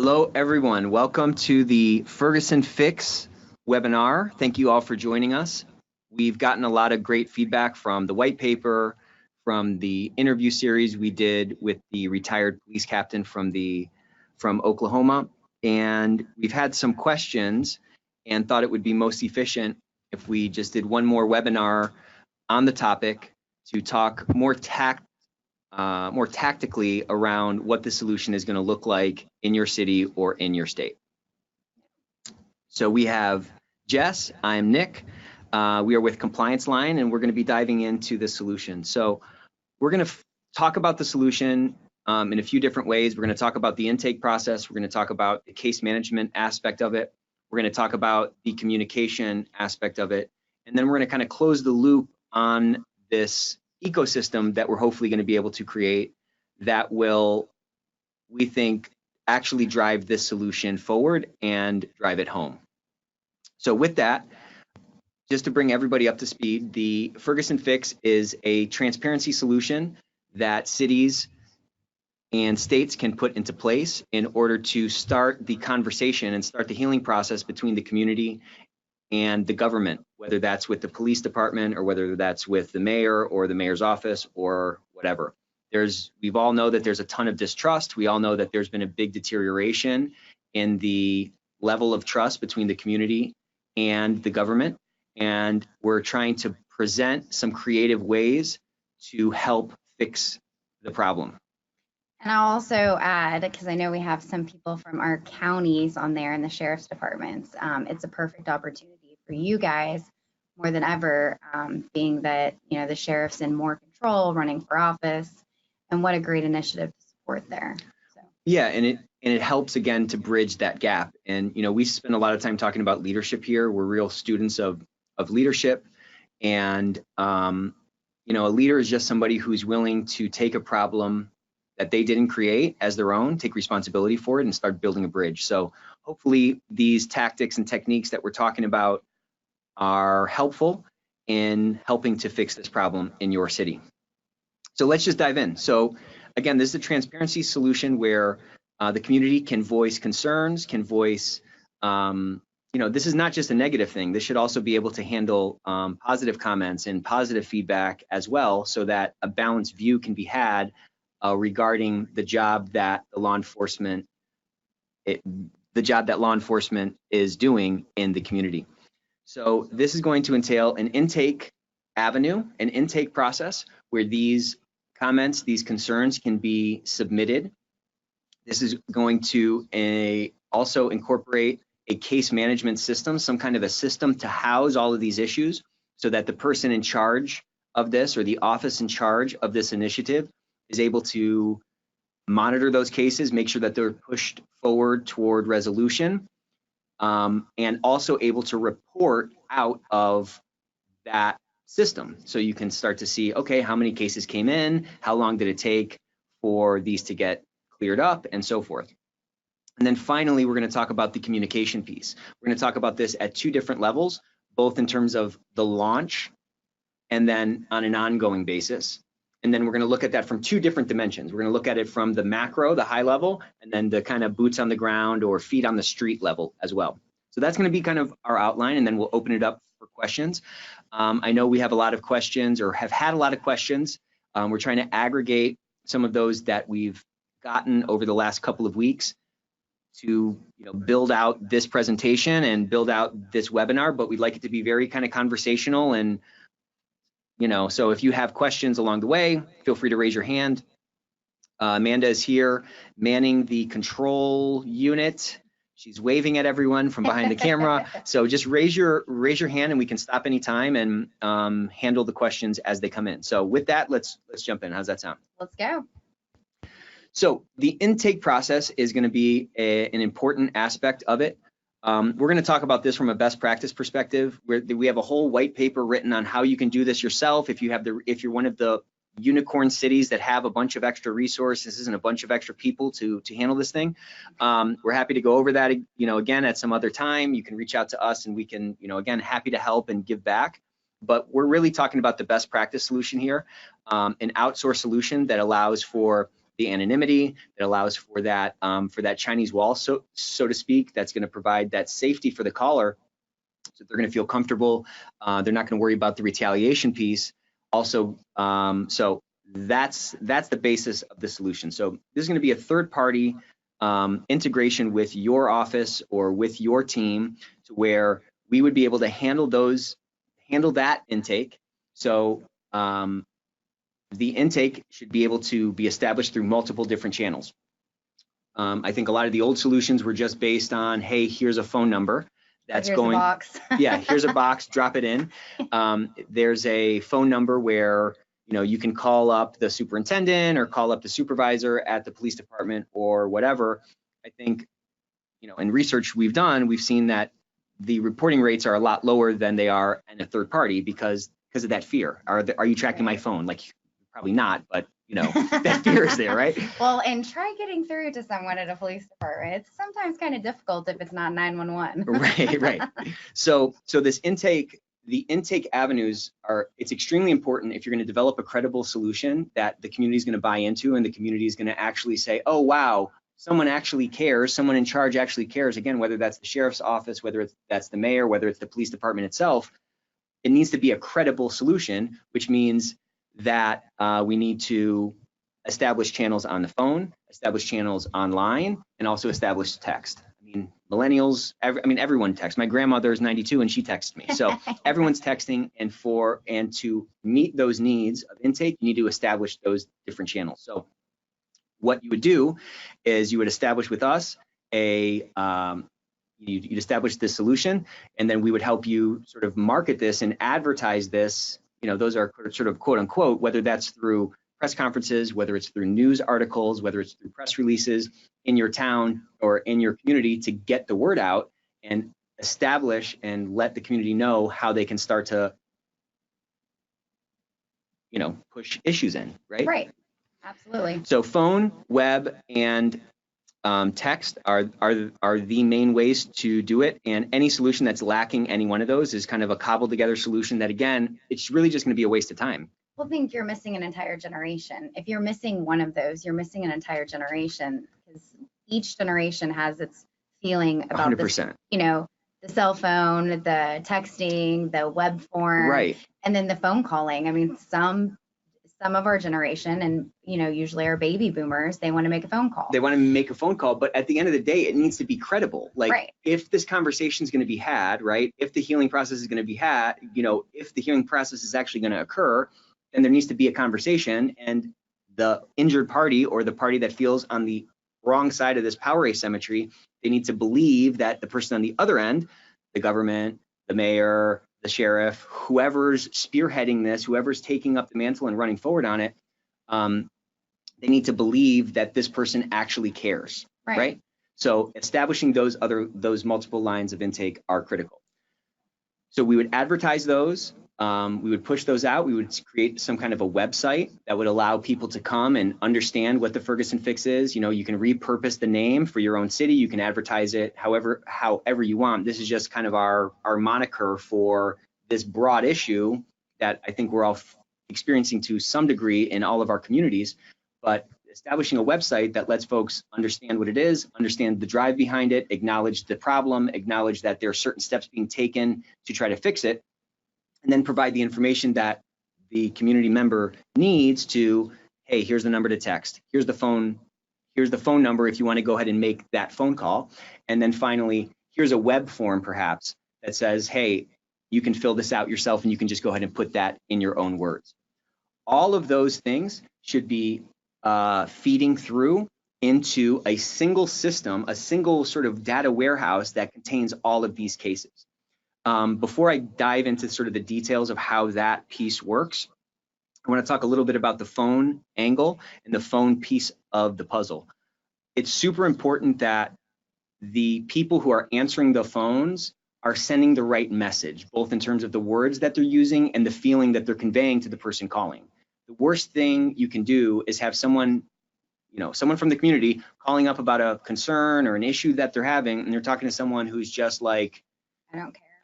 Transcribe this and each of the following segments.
Hello, everyone. Welcome to the Ferguson Fix webinar. Thank you all for joining us. We've gotten a lot of great feedback from the white paper, from the interview series we did with the retired police captain from Oklahoma, and we've had some questions and thought it would be most efficient if we just did one more webinar on the topic to talk more tactically around what the solution is going to look like in your city or in your state. So we have Jess, I'm Nick. We are with Compliance Line, and we're going to be diving into the solution. So we're going to talk about the solution in a few different ways. We're going to talk about the intake process. We're going to talk about the case management aspect of it. We're going to talk about the communication aspect of it. And then we're going to kind of close the loop on this ecosystem that we're hopefully going to be able to create that will, we think, actually drive this solution forward and drive it home. So with that, just to bring everybody up to speed, the Ferguson Fix is a transparency solution that cities and states can put into place in order to start the conversation and start the healing process between the community and the government, whether that's with the police department or whether that's with the mayor or the mayor's office or whatever. We all know that there's a ton of distrust. We all know that there's been a big deterioration in the level of trust between the community and the government. And we're trying to present some creative ways to help fix the problem. And I'll also add, because I know we have some people from our counties on there and the sheriff's departments, it's a perfect opportunity for you guys more than ever, being that, you know, the sheriff's in more control, running for office, and what a great initiative to support there. So. Yeah, and it helps again to bridge that gap. And you know, we spend a lot of time talking about leadership here. We're real students of leadership, and you know, a leader is just somebody who's willing to take a problem that they didn't create as their own, take responsibility for it, and start building a bridge. So hopefully these tactics and techniques that we're talking about are helpful in helping to fix this problem in your city. So let's just dive in. So again, this is a transparency solution where the community can voice concerns, can voice, you know, this is not just a negative thing. This should also be able to handle positive comments and positive feedback as well, so that a balanced view can be had regarding the job that law enforcement is doing in the community. So this is going to entail an intake avenue, an intake process where these comments, these concerns can be submitted. This is going to also incorporate a case management system, some kind of a system to house all of these issues, so that the person in charge of this, or the office in charge of this initiative, is able to monitor those cases, make sure that they're pushed forward toward resolution, and also able to report out of that system. So you can start to see, okay, how many cases came in, how long did it take for these to get cleared up, and so forth. And then finally, we're going to talk about the communication piece. We're going to talk about this at two different levels, both in terms of the launch and then on an ongoing basis. And then we're going to look at that from two different dimensions. We're going to look at it from the macro, the high level, and then the kind of boots on the ground or feet on the street level as well. So that's going to be kind of our outline, and then we'll open it up for questions. I know we have a lot of questions, or have had a lot of questions. We're trying to aggregate some of those that we've gotten over the last couple of weeks to, you know, build out this presentation and build out this webinar, but we'd like it to be very kind of conversational. And you know, so if you have questions along the way, feel free to raise your hand. Amanda is here manning the control unit. She's waving at everyone from behind the camera. So just raise your hand, and we can stop anytime and handle the questions as they come in. So with that, let's jump in. How's that sound? Let's go. So the intake process is going to be an important aspect of it. We're going to talk about this from a best practice perspective, where we have a whole white paper written on how you can do this yourself. If you're one of the unicorn cities that have a bunch of extra resources and a bunch of extra people to handle this thing, we're happy to go over that, you know, again at some other time. You can reach out to us, and we can, you know, again, happy to help and give back. But we're really talking about the best practice solution here, an outsourced solution that allows for the anonymity, that allows for that Chinese wall, so to speak, that's going to provide that safety for the caller, so they're going to feel comfortable. They're not going to worry about the retaliation piece. Also, so that's the basis of the solution. So this is going to be a third-party integration with your office or with your team, to where we would be able to handle that intake. So the intake should be able to be established through multiple different channels. I think a lot of the old solutions were just based on, hey, here's a phone number. That's here's going, a box. yeah, here's a box, drop it in. There's a phone number where, you know, you can call up the superintendent or call up the supervisor at the police department or whatever. I think, you know, in research we've done, we've seen that the reporting rates are a lot lower than they are in a third party because of that fear. Are you tracking my phone? Like, probably not, but you know, that fear is there, right? Well, and try getting through to someone at a police department. It's sometimes kind of difficult if it's not 911. Right. So this intake, the intake avenues it's extremely important if you're going to develop a credible solution that the community is going to buy into, and the community is going to actually say, oh, wow, someone actually cares, someone in charge actually cares. Again, whether that's the sheriff's office, whether that's the mayor, whether it's the police department itself, it needs to be a credible solution, which means that we need to establish channels on the phone, establish channels online, and also establish text. I mean, millennials, everyone texts. My grandmother is 92 and she texts me. So everyone's texting, and to meet those needs of intake, you need to establish those different channels. So what you would do is you would establish with us you'd establish this solution, and then we would help you sort of market this and advertise this. You know, those are sort of quote unquote, whether that's through press conferences, whether it's through news articles, whether it's through press releases in your town or in your community, to get the word out and establish and let the community know how they can start to, you know, push issues in, right? Right, absolutely. So phone, web, and text are the main ways to do it, and any solution that's lacking any one of those is kind of a cobbled together solution that, again, it's really just going to be a waste of time. Well, I think you're missing an entire generation. If you're missing one of those, you're missing an entire generation, because each generation has its feeling about 100%. this, you know, the cell phone, the texting, the web form, Right. And then the phone calling. I mean, some of our generation, and you know, usually our baby boomers, they want to make a phone call. They want to make a phone call, but at the end of the day, it needs to be credible. Like, right. If this conversation is going to be had, right? If the healing process is going to be had, you know, if the healing process is actually going to occur, then there needs to be a conversation, and the injured party, or the party that feels on the wrong side of this power asymmetry, they need to believe that the person on the other end, the government, the mayor, the sheriff, whoever's spearheading this, whoever's taking up the mantle and running forward on it, they need to believe that this person actually cares, right? So establishing those multiple lines of intake are critical. So we would advertise those, we would push those out, we would create some kind of a website that would allow people to come and understand what the Ferguson Fix is. You know, you can repurpose the name for your own city, you can advertise it however you want. This is just kind of our moniker for this broad issue that I think we're all experiencing to some degree in all of our communities. But establishing a website that lets folks understand what it is, understand the drive behind it, acknowledge the problem, acknowledge that there are certain steps being taken to try to fix it, and then provide the information that the community member needs to, hey, here's the number to text, here's the phone number if you want to go ahead and make that phone call. And then finally, here's a web form perhaps that says, hey, you can fill this out yourself and you can just go ahead and put that in your own words. All of those things should be feeding through into a single system, a single sort of data warehouse that contains all of these cases. Before I dive into sort of the details of how that piece works, I want to talk a little bit about the phone angle and the phone piece of the puzzle. It's super important that the people who are answering the phones are sending the right message, both in terms of the words that they're using and the feeling that they're conveying to the person calling. The worst thing you can do is have someone, you know, someone from the community calling up about a concern or an issue that they're having, and they're talking to someone who's just like,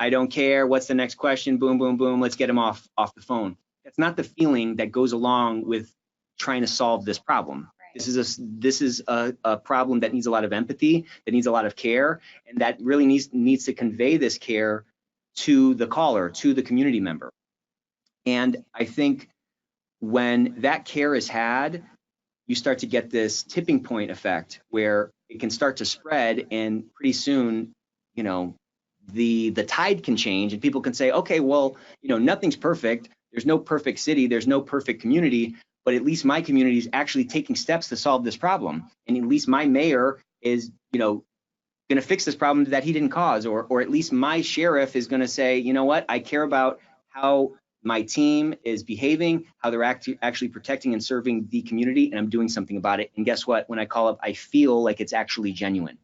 I don't care. What's the next question? Boom, boom, boom. Let's get him off the phone. That's not the feeling that goes along with trying to solve this problem, This is a problem that needs a lot of empathy, that needs a lot of care, and that really needs to convey this care to the caller, to the community member. And I think when that care is had, you start to get this tipping point effect where it can start to spread, and pretty soon, you know, the tide can change, and people can say, okay, well, you know, nothing's perfect. There's no perfect city. There's no perfect community. But at least my community is actually taking steps to solve this problem, and at least my mayor is, you know, going to fix this problem that he didn't cause, or at least my sheriff is going to say, you know what, I care about how my team is behaving, how they're actually protecting and serving the community, and I'm doing something about it. And guess what? When I call up, I feel like it's actually genuine.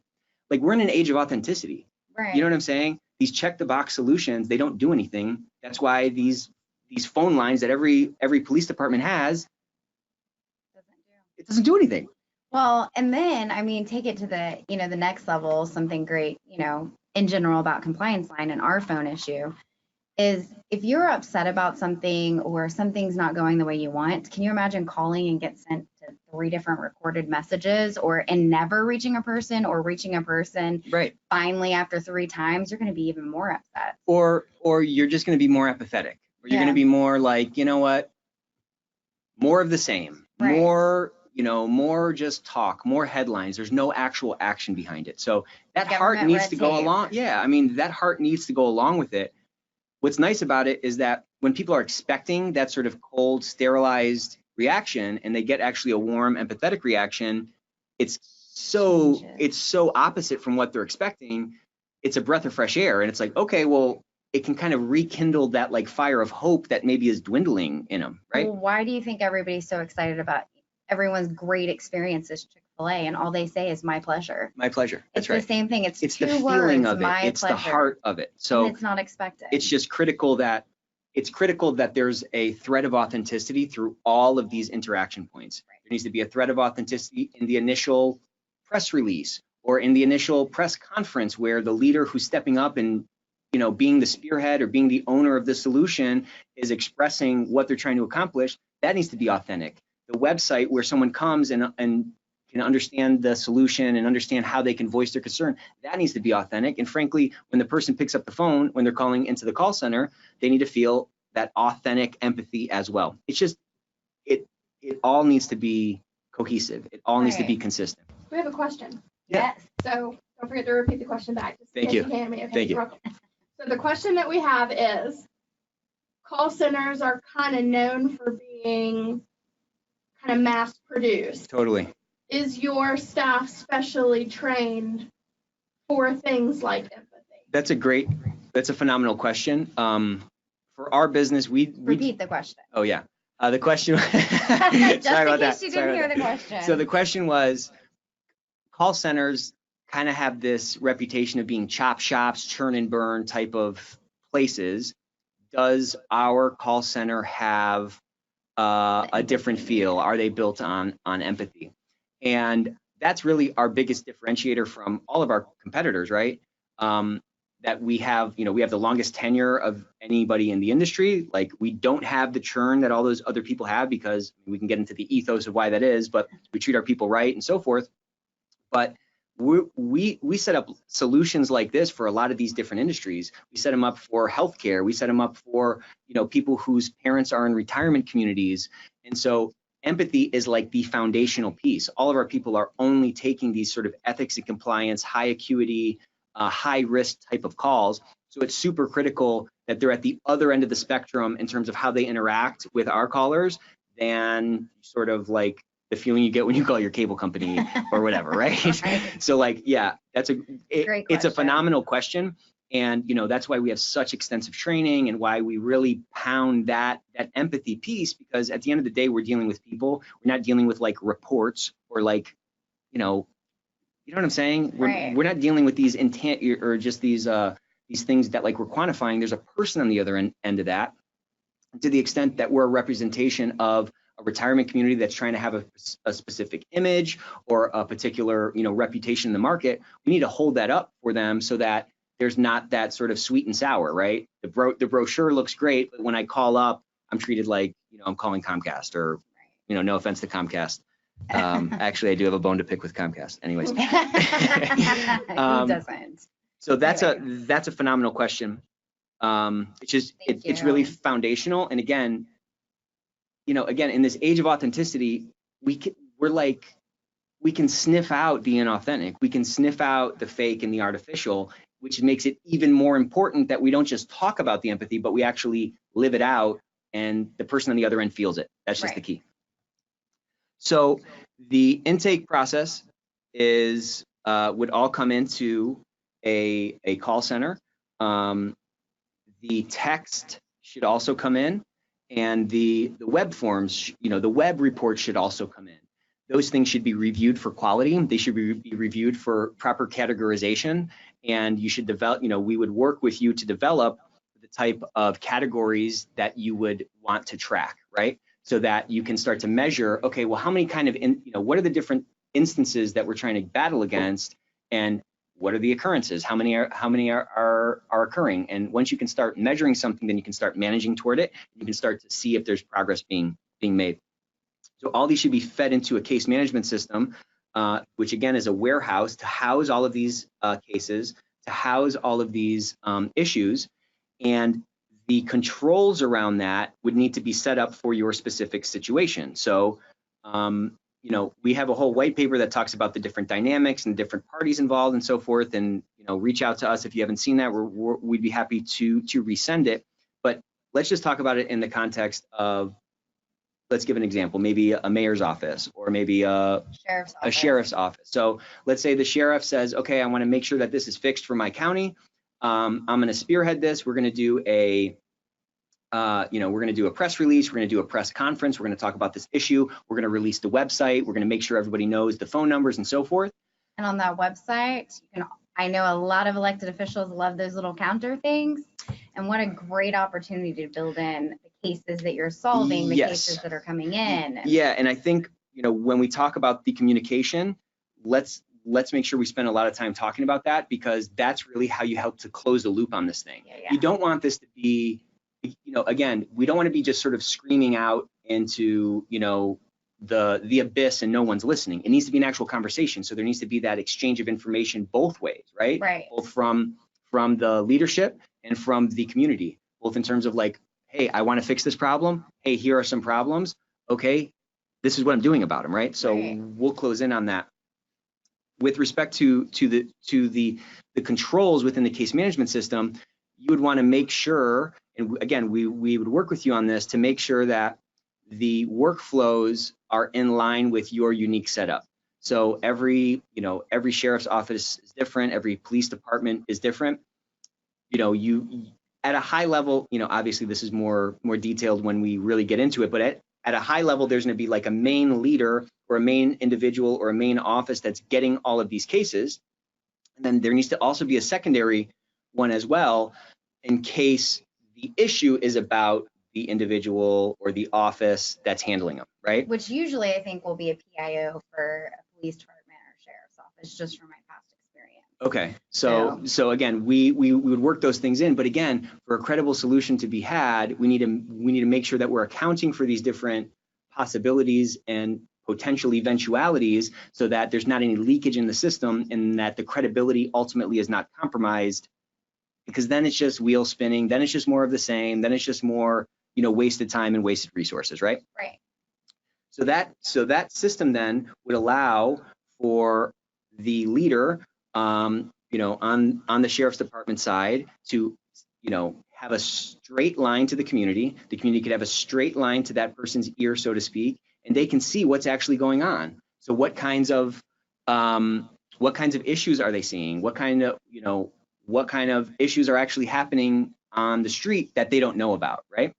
Like, we're in an age of authenticity. Right. You know what I'm saying? These check the box solutions, they don't do anything. That's why these phone lines that every police department has, it doesn't do anything. Well, and then, I mean, take it to the, you know, the next level, something great, you know, in general about compliance line and our phone issue is if you're upset about something or something's not going the way you want, can you imagine calling and get sent to 3 different recorded messages, and never reaching a person, or reaching a person right finally after 3 times? You're going to be even more upset. Or you're just going to be more apathetic, or you're going to be more like, you know what, more of the same, right. more, you know, more just talk, more headlines. There's no actual action behind it. So that heart needs to go along. Yeah, I mean, that heart needs to go along with it. What's nice about it is that when people are expecting that sort of cold, sterilized reaction, and they get actually a warm, empathetic reaction, it's so opposite from what they're expecting. It's a breath of fresh air, and it's like, okay, well, it can kind of rekindle that like fire of hope that maybe is dwindling in them, right? Well, why do you think everybody's so excited about everyone's great experiences at Chick-fil-A, and all they say is my pleasure? My pleasure. That's right. It's the same thing. It's the 2 feeling words, of it. my It's pleasure. the heart of it. So and it's not expected. It's just critical that there's a thread of authenticity through all of these interaction points. Right. There needs to be a thread of authenticity in the initial press release, or in the initial press conference, where the leader who's stepping up and, you know, being the spearhead or being the owner of the solution is expressing what they're trying to accomplish. That needs to be authentic. The website where someone comes and can understand the solution and understand how they can voice their concern, that needs to be authentic. And frankly, when the person picks up the phone, when they're calling into the call center, they need to feel that authentic empathy as well. It's just, it all needs to be cohesive. It all needs to be consistent. We have a question. Yeah. Yes. So don't forget to repeat the question back. Just Thank you. Okay, Thank you. So the question that we have is, call centers are kind of known for being kind of mass produced. Totally. Is your staff specially trained for things like empathy? That's a phenomenal question. For our business, we repeat the question. Oh yeah. The question. Just Sorry about in case that. you didn't hear the question. So the question was, call centers kind of have this reputation of being chop shops, churn and burn type of places. Does our call center have a different feel? Are they built on empathy? And that's really our biggest differentiator from all of our competitors, right? That we have, you know, we have the longest tenure of anybody in the industry. Like, we don't have the churn that all those other people have, because we can get into the ethos of why that is, but we treat our people right and so forth. But we set up solutions like this for a lot of these different industries. We set them up for healthcare. We set them up for, you know, people whose parents are in retirement communities. And so empathy is like the foundational piece. All of our people are only taking these sort of ethics and compliance, high acuity, high risk type of calls. So it's super critical that they're at the other end of the spectrum in terms of how they interact with our callers, than sort of like the feeling you get when you call your cable company or whatever, right? Right. So like, yeah, it's a phenomenal question. And, you know, that's why we have such extensive training, and why we really pound that empathy piece, because at the end of the day, we're dealing with people. We're not dealing with like reports or like, you know what I'm saying? We're not dealing with these intent or just these things that like we're quantifying. There's a person on the other end of that. To the extent that we're a representation of a retirement community that's trying to have a specific image or a particular, you know, reputation in the market, we need to hold that up for them, so that there's not that sort of sweet and sour, right? The brochure looks great, but when I call up, I'm treated like, you know, I'm calling Comcast, or, you know, no offense to Comcast. Actually, I do have a bone to pick with Comcast. Anyways. Who doesn't? So that's a phenomenal question. It's really foundational. And again, in this age of authenticity, we can sniff out the inauthentic. We can sniff out the fake and the artificial, which makes it even more important that we don't just talk about the empathy, but we actually live it out, and the person on the other end feels it. That's just the key. So the intake process would all come into a call center. The text should also come in, and the web forms, the web reports should also come in. Those things should be reviewed for quality. They should be reviewed for proper categorization, and you should develop, we would work with you to develop the type of categories that you would want to track, right? So that you can start to measure, okay, well, how many what are the different instances that we're trying to battle against, and what are the occurrences? How many are occurring? And once you can start measuring something, then you can start managing toward it. You can start to see if there's progress being made. So all these should be fed into a case management system, which again is a warehouse to house all of these cases, to house all of these issues, and the controls around that would need to be set up for your specific situation. So, we have a whole white paper that talks about the different dynamics and different parties involved and so forth. And reach out to us if you haven't seen that. We'd be happy to resend it. But let's just talk about it in the context of, let's give an example, maybe a mayor's office, or maybe a sheriff's office. So let's say the sheriff says, okay, I want to make sure that this is fixed for my county. I'm going to spearhead this. We're going to do we're going to do a press release. We're going to do a press conference. We're going to talk about this issue. We're going to release the website. We're going to make sure everybody knows the phone numbers and so forth. And on that website, I know a lot of elected officials love those little counter things. And what a great opportunity to build in the cases that you're solving, the cases that are coming in. Yeah, and I think, when we talk about the communication, let's make sure we spend a lot of time talking about that, because that's really how you help to close the loop on this thing. You don't want this to be, again, we don't want to be just sort of screaming out into, the abyss and no one's listening. It needs to be an actual conversation. So there needs to be that exchange of information both ways, right? Both from the leadership and from the community, both in terms of like, hey, I want to fix this problem. Hey, here are some problems. Okay, this is what I'm doing about them, right? So we'll close in on that. With respect to the controls within the case management system, you would want to make sure, and again, we would work with you on this to make sure that the workflows are in line with your unique setup. So every sheriff's office is different, every police department is different. You at a high level, obviously this is more detailed when we really get into it, but at a high level, there's going to be like a main leader or a main individual or a main office that's getting all of these cases. And then there needs to also be a secondary one as well, in case the issue is about the individual or the office that's handling them, right? Which usually I think will be a PIO for a police department or sheriff's office, just from my past experience. Okay, so again, we would work those things in, but again, for a credible solution to be had, we need to make sure that we're accounting for these different possibilities and potential eventualities, so that there's not any leakage in the system and that the credibility ultimately is not compromised, because then it's just wheel spinning, then it's just more of the same, then it's just more, wasted time and wasted resources, right? Right. So that system then would allow for the leader, on the sheriff's department side to, have a straight line to the community. The community could have a straight line to that person's ear, so to speak, and they can see what's actually going on. So what kinds of issues are they seeing? What kind of issues are actually happening on the street that they don't know about, right?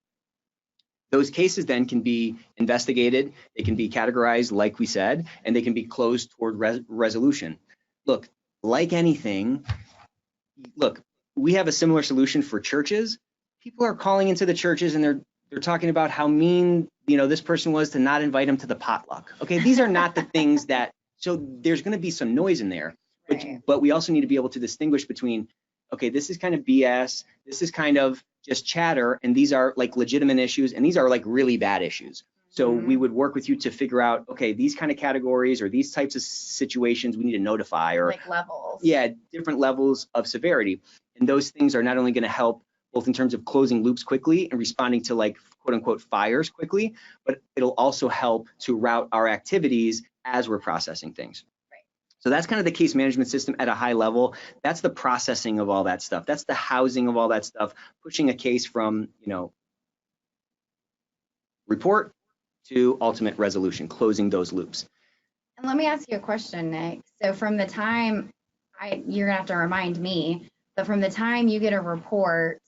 Those cases then can be investigated, they can be categorized, like we said, and they can be closed toward resolution. Look, like anything, we have a similar solution for churches. People are calling into the churches and they're talking about how mean, this person was to not invite them to the potluck. Okay, these are not the things that, so there's going to be some noise in there, but we also need to be able to distinguish between, okay, this is kind of BS, this is kind of just chatter, and these are like legitimate issues, and these are like really bad issues. So we would work with you to figure out, okay, these kind of categories or these types of situations we need to notify, or like levels. yeah, different levels of severity. And those things are not only going to help both in terms of closing loops quickly and responding to like quote unquote fires quickly, but it'll also help to route our activities as we're processing things. Right. So that's kind of the case management system at a high level. That's the processing of all that stuff. That's the housing of all that stuff, pushing a case from, you know, report to ultimate resolution, closing those loops. And let me ask you a question, Nick. So from the time you're gonna have to remind me, but from the time you get a report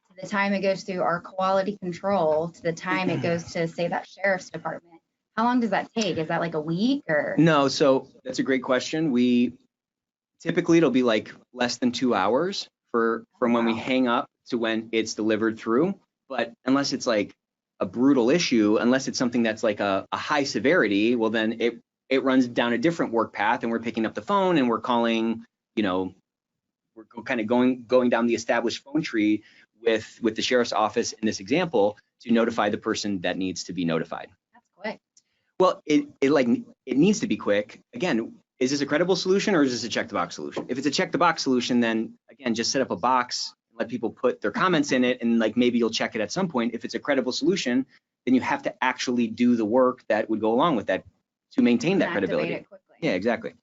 to the time it goes through our quality control to the time it goes to, say, that sheriff's department, how long does that take? Is that like a week or? No, so that's a great question. We typically it'll be like less than 2 hours from when we hang up to when it's delivered through. But unless it's like a brutal issue, unless it's something that's like a high severity, well then it runs down a different work path, and we're picking up the phone and we're calling, you know, we're kind of going down the established phone tree with the sheriff's office in this example to notify the person that needs to be notified. That's quick. Well, it needs to be quick. Again, is this a credible solution or is this a check the box solution? If it's a check the box solution, then again, just set up a box, let people put their comments in it, and like maybe you'll check it at some point. If it's a credible solution, then you have to actually do the work that would go along with that to maintain that credibility. It quickly. Yeah, exactly.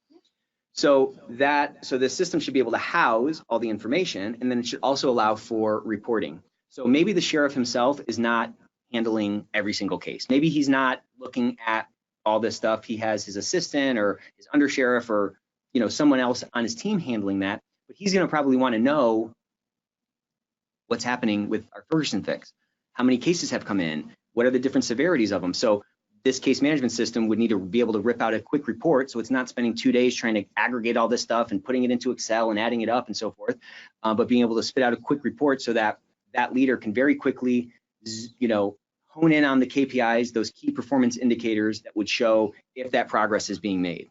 So the system should be able to house all the information, and then it should also allow for reporting. So maybe the sheriff himself is not handling every single case. Maybe he's not looking at all this stuff. He has his assistant or his undersheriff or, you know, someone else on his team handling that. But he's going to probably want to know what's happening with our Ferguson fix. How many cases have come in? What are the different severities of them? So this case management system would need to be able to rip out a quick report, so it's not spending 2 days trying to aggregate all this stuff and putting it into Excel and adding it up and so forth, but being able to spit out a quick report so that that leader can very quickly, you know, hone in on the KPIs, those key performance indicators that would show if that progress is being made.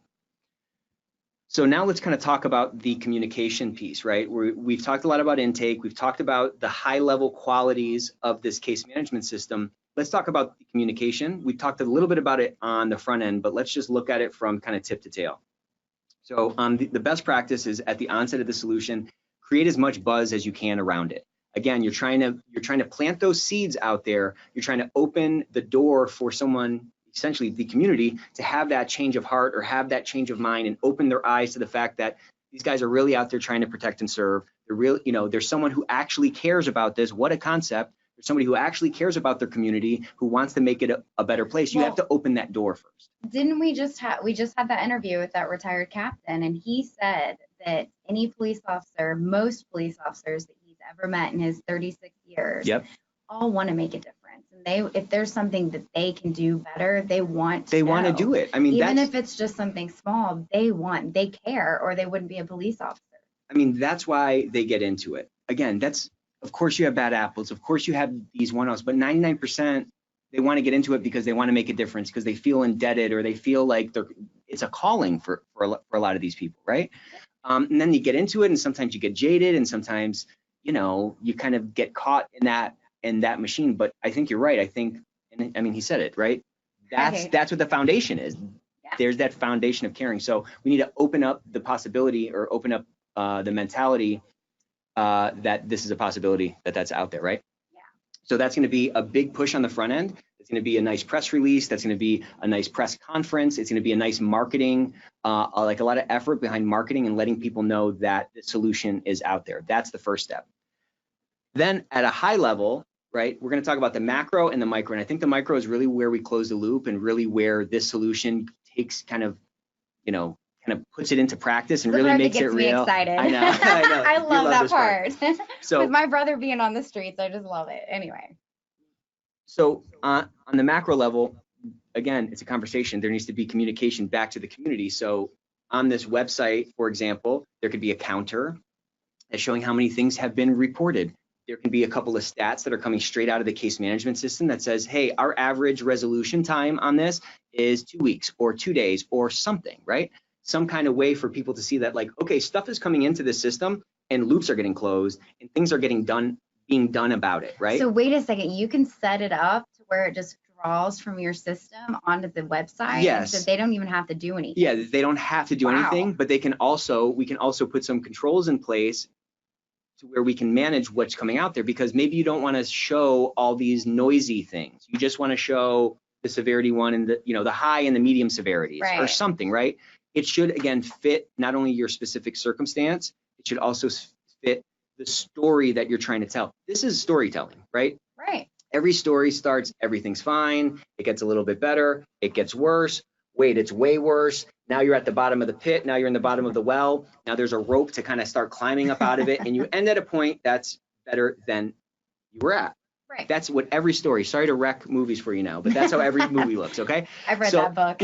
So now let's kind of talk about the communication piece, right? We've talked a lot about intake. We've talked about the high-level qualities of this case management system. Let's talk about the communication. We talked a little bit about it on the front end, but let's just look at it from kind of tip to tail. So the best practice is at the onset of the solution, create as much buzz as you can around it. Again, you're trying to plant those seeds out there. You're trying to open the door for someone, essentially the community, to have that change of heart or have that change of mind and open their eyes to the fact that these guys are really out there trying to protect and serve. They're really, you know, there's someone who actually cares about this. What a concept. There's somebody who actually cares about their community, who wants to make it a better place. You have to open that door first. Didn't we just had that interview with that retired captain, and he said that any police officer, most police officers that he's ever met in his 36 years, Yep, all want to make a difference. And if there's something that they can do better, they want to want to do it. I mean, even if it's just something small, they care, or they wouldn't be a police officer. I mean, that's why they get into it. Again, of course you have bad apples. Of course you have these one-offs, but 99%, they want to get into it because they want to make a difference, because they feel indebted, or they feel like it's a calling for a lot of these people, right? And then you get into it, and sometimes you get jaded, and sometimes, you know, you kind of get caught in that machine. But I think you're right. I mean, he said it, right? That's what the foundation is. Yeah. There's that foundation of caring. So we need to open up the possibility, or open up the mentality that this is a possibility, that's out there, right? Yeah. So that's going to be a big push on the front end. It's going to be a nice press release. That's going to be a nice press conference. It's going to be a nice marketing, like a lot of effort behind marketing and letting people know that the solution is out there. That's the first step. Then at a high level, right, we're going to talk about the macro and the micro. And I think the micro is really where we close the loop, and really where this solution takes kind of puts it into practice and really makes it real. Excited. I know. I love that part. So with my brother being on the streets, I just love it. Anyway. So on the macro level, again, it's a conversation. There needs to be communication back to the community. So on this website, for example, there could be a counter that's showing how many things have been reported. There can be a couple of stats that are coming straight out of the case management system that says, hey, our average resolution time on this is 2 weeks or 2 days or something, right? Some kind of way for people to see that, like, okay, stuff is coming into the system and loops are getting closed and things are being done about it, right? So wait a second, you can set it up to where it just withdrawals from your system onto the website. Yes. So they don't even have to do anything. Yeah, they don't have to do anything, but we can also put some controls in place to where we can manage what's coming out there, because maybe you don't want to show all these noisy things. You just want to show the severity one and the high and the medium severities or something, right? It should, again, fit not only your specific circumstance, it should also fit the story that you're trying to tell. This is storytelling, right? Right. Every story starts, everything's fine, it gets a little bit better, it gets worse, wait, it's way worse. Now you're at the bottom of the pit, now you're in the bottom of the well, now there's a rope to kind of start climbing up out of it, and you end at a point that's better than you were at. Right. That's what every story, sorry to wreck movies for you now, but that's how every movie looks, okay? I've read that book.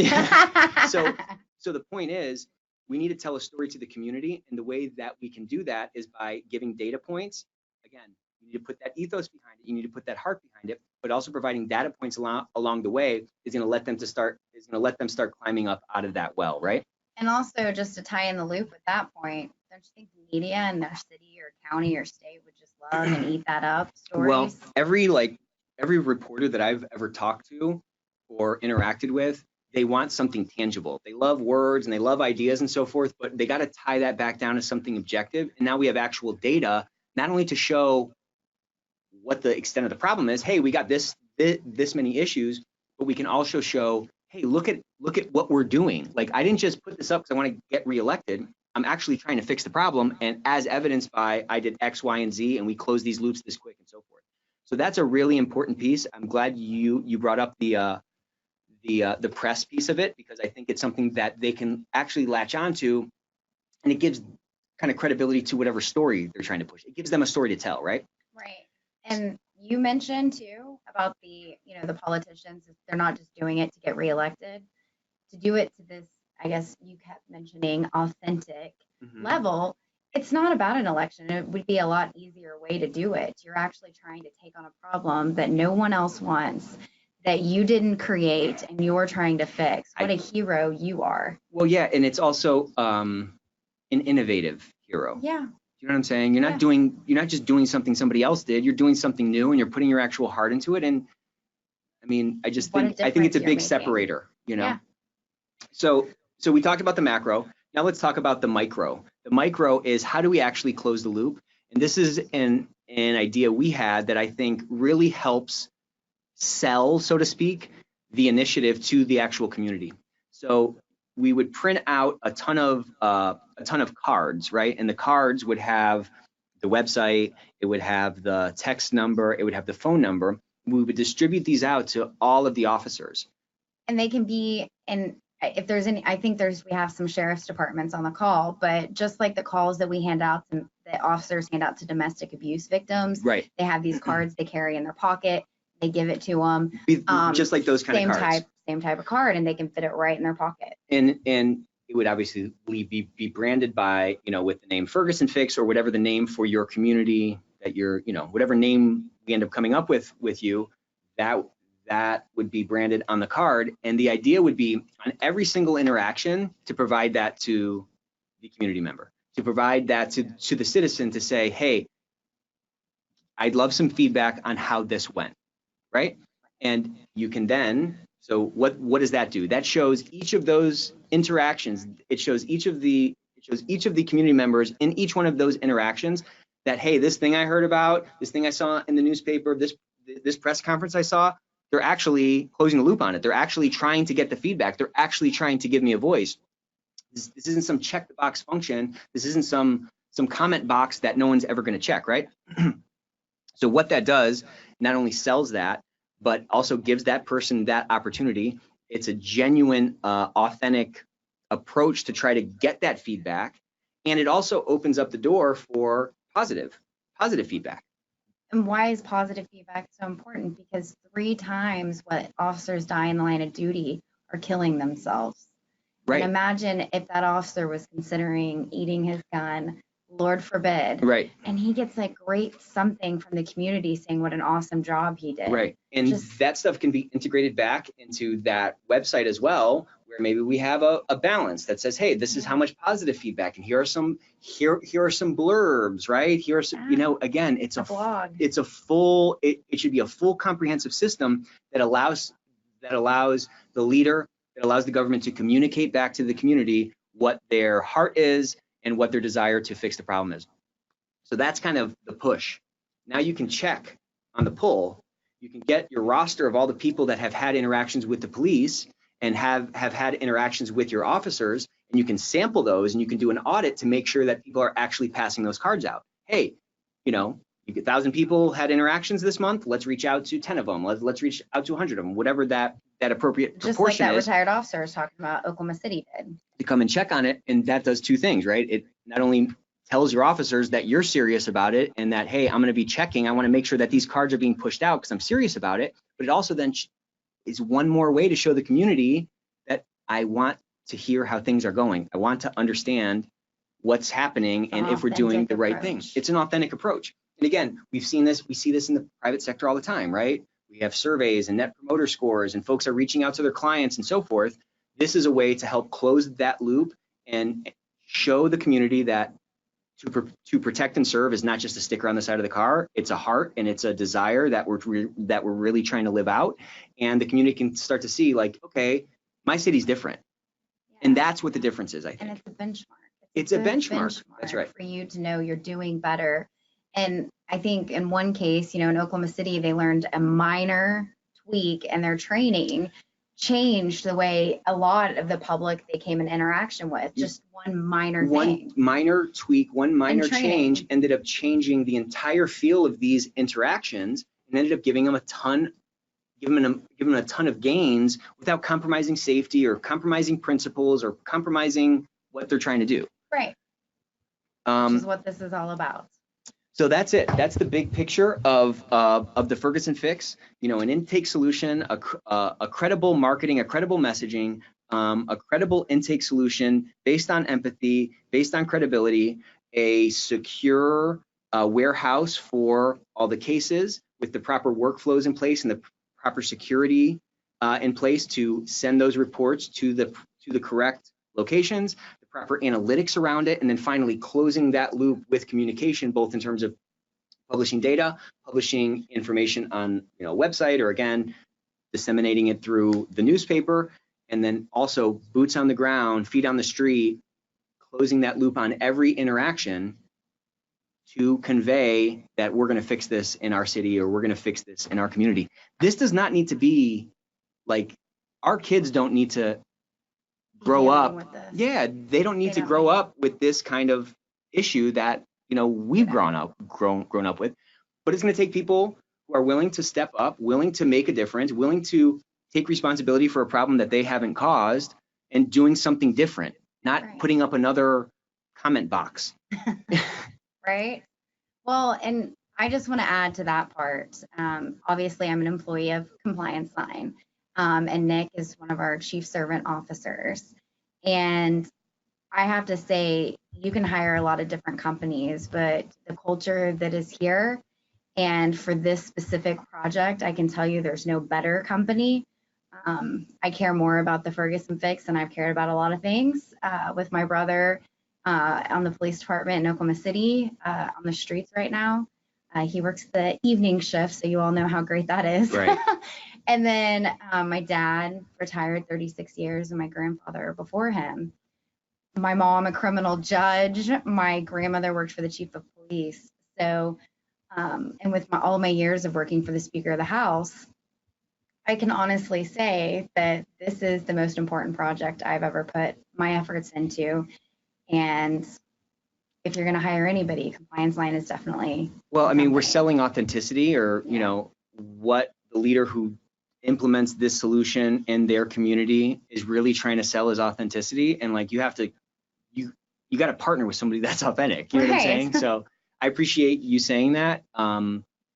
So the point is, we need to tell a story to the community, and the way that we can do that is by giving data points. Again, you need to put that ethos behind it, you need to put that heart behind it, but also providing data points along the way is going to let them start climbing up out of that well, right? And also, just to tie in the loop with that point, don't you think the media in their city or county or state would just love and eat that up? Stories? Well, every reporter that I've ever talked to or interacted with, they want something tangible. They love words and they love ideas and so forth, but they got to tie that back down to something objective. And now we have actual data, not only to show what the extent of the problem is. Hey, we got this many issues, but we can also show, hey, look at what we're doing. Like, I didn't just put this up because I want to get reelected. I'm actually trying to fix the problem, and as evidenced by I did X, Y, and Z, and we closed these loops this quick and so forth. So that's a really important piece. I'm glad you brought up the press piece of it, because I think it's something that they can actually latch onto, and it gives kind of credibility to whatever story they're trying to push. It gives them a story to tell, right? Right. And you mentioned too about the politicians, they're not just doing it to get reelected, to do it to this, I guess you kept mentioning, authentic level. It's not about an election. It would be a lot easier way to do it. You're actually trying to take on a problem that no one else wants, that you didn't create, and you're trying to fix. What a hero you are. Well, yeah, and it's also an innovative hero. Yeah. You know what I'm saying? You're not just doing something somebody else did. You're doing something new, and you're putting your actual heart into it. And I mean, I think it's a big separator, you know? Yeah. So we talked about the macro. Now let's talk about the micro. The micro is, how do we actually close the loop? And this is an idea we had that I think really helps sell, so to speak, the initiative to the actual community. So we would print out a ton of cards, right? And the cards would have the website, it would have the text number, it would have the phone number. We would distribute these out to all of the officers. And they can be, and if there's any, I think we have some sheriff's departments on the call, but just like the calls that we hand out, the officers hand out to domestic abuse victims, right? They have these cards they carry in their pocket, they give it to them. Just like those kind of cards. Same type of card, and they can fit it right in their pocket. And it would obviously be branded by, with the name Ferguson Fix, or whatever the name for your community that you're, whatever name we end up coming up with you, that would be branded on the card. And the idea would be on every single interaction to provide that to the community member, to provide that to the citizen, to say, hey, I'd love some feedback on how this went, right? And you can then, so what does that do? That shows each of those interactions. It shows each of the community members in each one of those interactions that, hey, this thing I heard about, this thing I saw in the newspaper, this press conference I saw, they're actually closing the loop on it. They're actually trying to get the feedback. They're actually trying to give me a voice. This isn't some check the box function. This isn't some comment box that no one's ever going to check, right? So what that does, not only sells that, but also gives that person that opportunity. It's a genuine, authentic approach to try to get that feedback. And it also opens up the door for positive feedback. And why is positive feedback so important? Because 3 times what officers die in the line of duty are killing themselves. Right. And imagine if that officer was considering eating his gun, Lord forbid. Right. And he gets like great something from the community saying what an awesome job he did. Right. And that stuff can be integrated back into that website as well, where maybe we have a balance that says, hey, this is how much positive feedback, and here are some blurbs, right? Here are some, again, it's a blog. It's a full, it should be a full comprehensive system that allows that allows the leader, that allows the government to communicate back to the community what their heart is and what their desire to fix the problem is. So that's kind of the push. Now you can check on the pull. You can get your roster of all the people that have had interactions with the police and have had interactions with your officers, and you can sample those, and you can do an audit to make sure that people are actually passing those cards out. Hey, you know, 1,000 people had interactions this month. Let's reach out to 10 of them. Let's reach out to 100 of them, whatever that appropriate Just like proportion that is. retired officer was talking about Oklahoma City did. To come and check on it, and that does two things, right? It not only tells your officers that you're serious about it and that, hey, I'm going to be checking. I want to make sure that these cards are being pushed out because I'm serious about it. But it also then is one more way to show the community that I want to hear how things are going. I want to understand what's happening and if we're doing the right thing. It's an authentic approach. And again, we've seen this, we see this in the private sector all the time, right? We have surveys and net promoter scores, and folks are reaching out to their clients and so forth. This is a way to help close that loop and show the community that to protect and serve is not just a sticker on the side of the car. It's a heart and it's a desire that we're really trying to live out. And the community can start to see, like, okay, my city's different. Yeah. And that's what the difference is, I think. And it's a benchmark. It's a benchmark. That's right. For you to know you're doing better. And I think in one case, you know, in Oklahoma City, they learned a minor tweak in their training changed the way a lot of the public they came in interaction with. Just one minor thing. One minor tweak, one minor change ended up changing the entire feel of these interactions and ended up giving them a ton of gains without compromising safety or compromising principles or compromising what they're trying to do. Right. Which is what this is all about. So that's it. That's the big picture of the Ferguson fix. You know, an intake solution, a credible marketing, a credible messaging, a credible intake solution based on empathy, based on credibility, a secure warehouse for all the cases with the proper workflows in place and the proper security in place to send those reports to the correct locations, the proper analytics around it, and then finally closing that loop with communication, both in terms of publishing data, publishing information on, you know, website, or again, disseminating it through the newspaper, and then also boots on the ground, feet on the street, closing that loop on every interaction to convey that we're going to fix this in our city or we're going to fix this in our community. This does not need to be like, our kids don't need to grow up. Yeah, they don't need to grow up with this kind of issue that, you know, we've grown up with. But it's going to take people who are willing to step up, willing to make a difference, willing to take responsibility for a problem that they haven't caused and doing something different, not putting up another comment box. Right. Well, and I just want to add to that part. Obviously, I'm an employee of Compliance Line, and Nick is one of our chief servant officers. And I have to say, you can hire a lot of different companies, but the culture that is here, and for this specific project, I can tell you there's no better company. I care more about the Ferguson fix than I've cared about a lot of things. With my brother on the police department in Oklahoma City, on the streets right now. He works the evening shift, so you all know how great that is. Right. And then my dad retired 36 years, and my grandfather before him. My mom, a criminal judge. My grandmother worked for the chief of police. So, and with all my years of working for the Speaker of the House, I can honestly say that this is the most important project I've ever put my efforts into. And if you're going to hire anybody, Compliance Line is definitely. Well, I mean, we're selling authenticity, or, you know, what the leader who implements this solution in their community is really trying to sell is authenticity. And like, you have to, you got to partner with somebody that's authentic. You know what I'm saying? So I appreciate you saying that.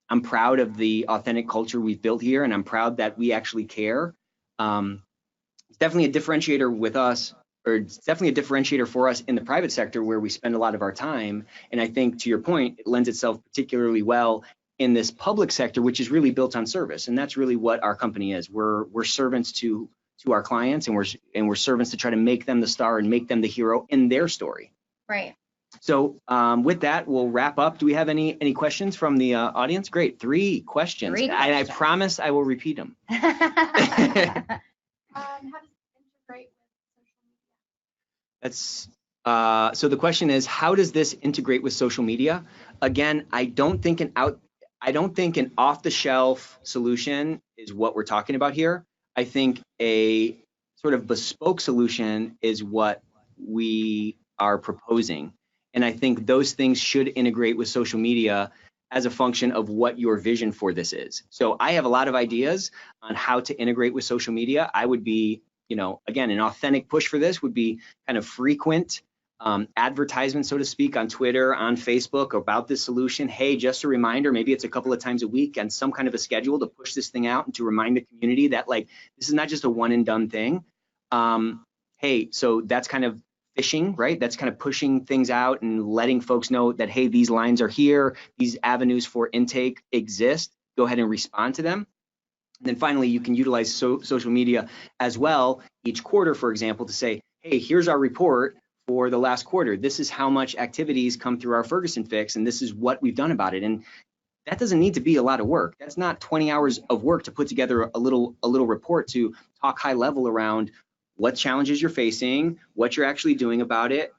I'm proud of the authentic culture we've built here, and I'm proud that we actually care. It's definitely a differentiator with us, or it's definitely a differentiator for us in the private sector where we spend a lot of our time. And I think, to your point, it lends itself particularly well in this public sector, which is really built on service. And that's really what our company is. We're servants to our clients, and we're servants to try to make them the star and make them the hero in their story. Right. So with that, we'll wrap up. Do we have any questions from the audience? Great, 3 questions. Three And I questions. promise I will repeat them. How does it integrate with social media? That's so the question is, how does this integrate with social media? Again, I don't think an off-the-shelf solution is what we're talking about here. I think a sort of bespoke solution is what we are proposing. And I think those things should integrate with social media as a function of what your vision for this is. So I have a lot of ideas on how to integrate with social media. I would be, again, an authentic push for this would be kind of frequent advertisement, so to speak, on Twitter, on Facebook about this solution. Hey, just a reminder, maybe it's a couple of times a week and some kind of a schedule to push this thing out and to remind the community that like, this is not just a one and done thing. Hey, so that's kind of fishing, right? That's kind of pushing things out and letting folks know that, hey, these lines are here, these avenues for intake exist, go ahead and respond to them. And then finally, you can utilize social media as well each quarter, for example, to say, hey, here's our report for the last quarter. This is how much activities come through our Ferguson fix, and this is what we've done about it. And that doesn't need to be a lot of work. That's not 20 hours of work to put together a little report to talk high level around what challenges you're facing, what you're actually doing about it,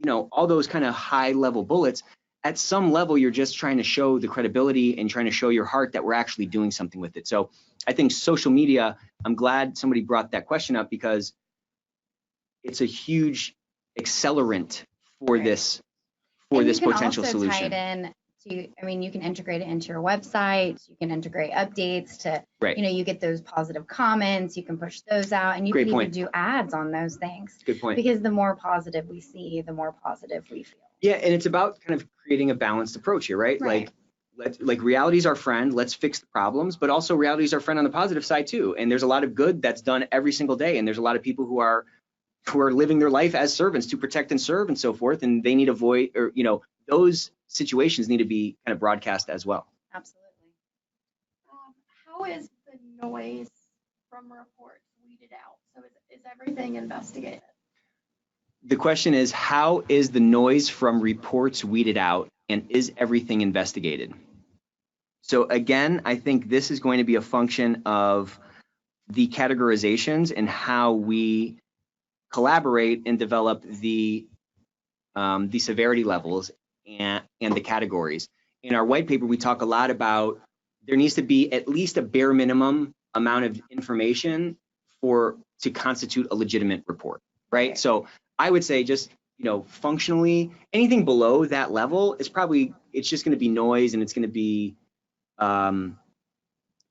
all those kind of high level bullets. At some level, you're just trying to show the credibility and trying to show your heart that we're actually doing something with it. So I think social media, I'm glad somebody brought that question up because it's a huge accelerant for this potential solution. You can also tie it in to, you can integrate it into your website, you can integrate updates to, right. You get those positive comments, you can push those out, and you can even do ads on those things. Good point. Because the more positive we see, the more positive we feel. Yeah, and it's about kind of creating a balanced approach here, right? Like reality is our friend, let's fix the problems, but also reality is our friend on the positive side too. And there's a lot of good that's done every single day, and there's a lot of people who are living their life as servants to protect and serve and so forth, and they need to avoid, or those situations need to be kind of broadcast as well. Absolutely. How is the noise from reports weeded out? So is everything investigated? The question is, how is the noise from reports weeded out, and is everything investigated? So again, I think this is going to be a function of the categorizations and how we collaborate and develop the severity levels and the categories. In our white paper, we talk a lot about there needs to be at least a bare minimum amount of information to constitute a legitimate report, right? So I would say just, functionally, anything below that level is it's just going to be noise, and it's going to be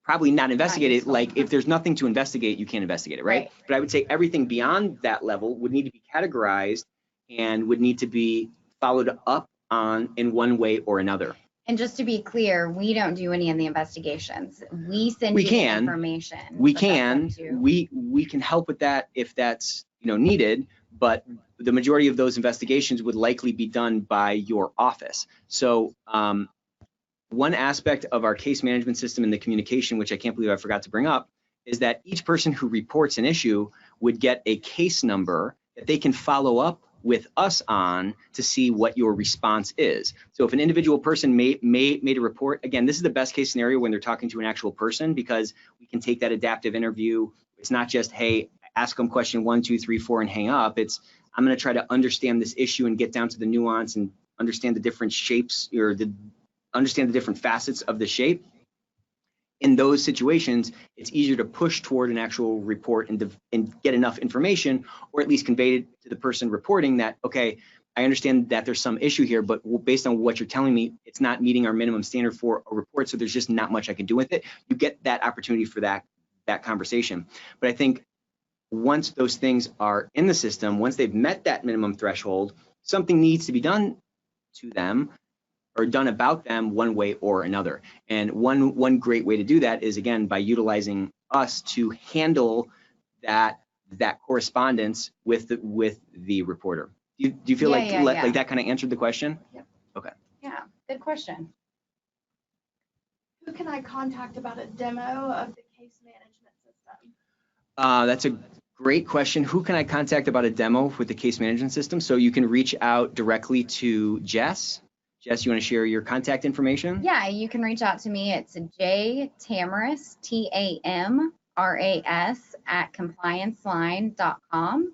probably not investigated. Like if there's nothing to investigate, you can't investigate it, right? But I would say everything beyond that level would need to be categorized and would need to be followed up on in one way or another. And just to be clear, we don't do any of the investigations. We send you the information. We can help with that if that's needed, but the majority of those investigations would likely be done by your office. So one aspect of our case management system and the communication, which I can't believe I forgot to bring up, is that each person who reports an issue would get a case number that they can follow up with us on to see what your response is. So if an individual person made a report, again, this is the best case scenario when they're talking to an actual person, because we can take that adaptive interview. It's not just, hey, ask them question 1, 2, 3, 4 and hang up. It's, I'm going to try to understand this issue and get down to the nuance and understand the different shapes, or understand the different facets of the shape. In those situations, it's easier to push toward an actual report and get enough information, or at least convey it to the person reporting that, okay, I understand that there's some issue here, but based on what you're telling me, it's not meeting our minimum standard for a report, so there's just not much I can do with it. You get that opportunity for that conversation. But I think once those things are in the system, once they've met that minimum threshold, something needs to be done to them or done about them one way or another. And one great way to do that is, again, by utilizing us to handle that correspondence with the reporter. Do you feel like that kind of answered the question? Yep. Okay. Yeah, good question. Who can I contact about a demo of the case management system? That's a Great question. Who can I contact about a demo with the case management system? So you can reach out directly to Jess. Jess, you want to share your contact information? Yeah, you can reach out to me. It's jtamras, TAMRAS, at complianceline.com.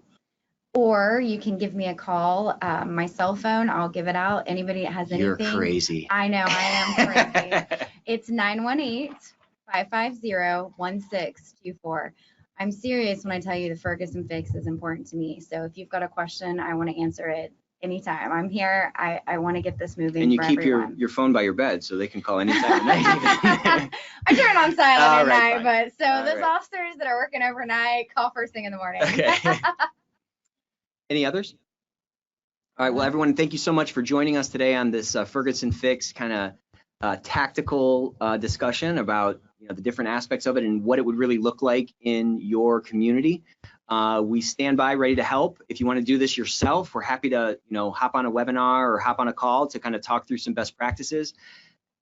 Or you can give me a call. My cell phone, I'll give it out. Anybody that has anything. You're crazy. I know, I am crazy. It's 918-550-1624. I'm serious when I tell you the Ferguson fix is important to me. So if you've got a question, I want to answer it anytime. I'm here. I want to get this moving. And you for keep everyone. your phone by your bed so they can call anytime at night. I turn on silent All at right, night, but so All those right. officers that are working overnight, call first thing in the morning. Okay. Any others? All right, well, everyone, thank you so much for joining us today on this Ferguson Fix kind of tactical discussion about the different aspects of it and what it would really look like in your community. We stand by ready to help. If you want to do this yourself, we're happy to hop on a webinar or hop on a call to kind of talk through some best practices.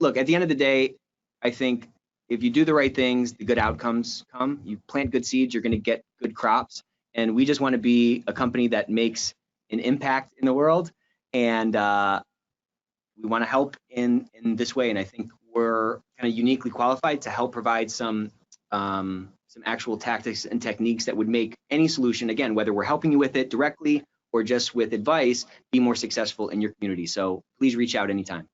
Look, at the end of the day, I think if you do the right things, the good outcomes come. You plant good seeds, you're going to get good crops. And we just want to be a company that makes an impact in the world, and we want to help in this way. And I think we're kind of uniquely qualified to help provide some actual tactics and techniques that would make any solution, again, whether we're helping you with it directly or just with advice, be more successful in your community. So please reach out anytime.